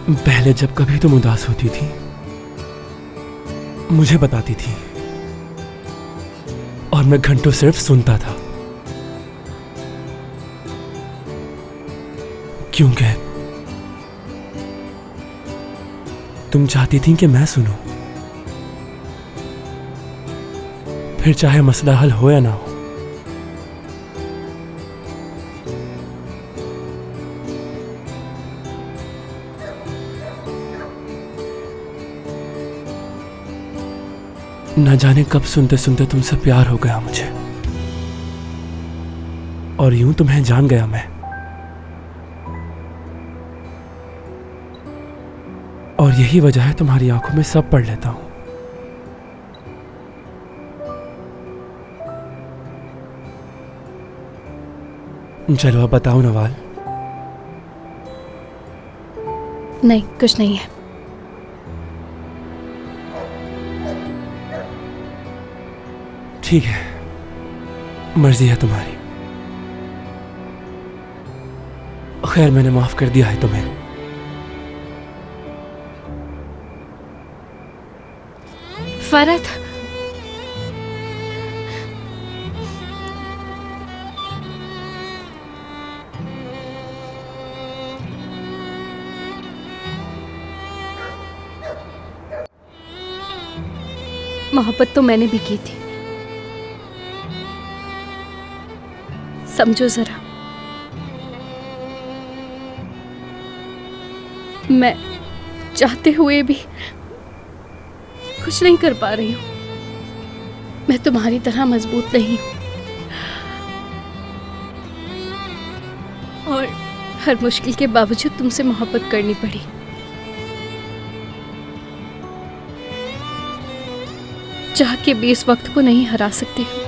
पहले जब कभी तुम उदास होती थी मुझे बताती थी और मैं घंटों सिर्फ सुनता था, क्योंकि तुम चाहती थी कि मैं सुनूं, फिर चाहे मसला हल हो या ना हो। न जाने कब सुनते सुनते तुमसे प्यार हो गया मुझे, और यूं तुम्हें जान गया मैं। और यही वजह है तुम्हारी आंखों में सब पढ़ लेता हूं। चलो अब बताओ नवाल। नहीं, कुछ नहीं है। ठीक है, मर्जी है तुम्हारी। खैर, मैंने माफ कर दिया है तुम्हें। फरत, मोहब्बत तो मैंने भी की थी, समझो जरा। मैं चाहते हुए भी कुछ नहीं कर पा रही हूं। मैं तुम्हारी तरह मजबूत नहीं हूं, और हर मुश्किल के बावजूद तुमसे मोहब्बत करनी पड़ी। चाह के भी इस वक्त को नहीं हरा सकती हूँ।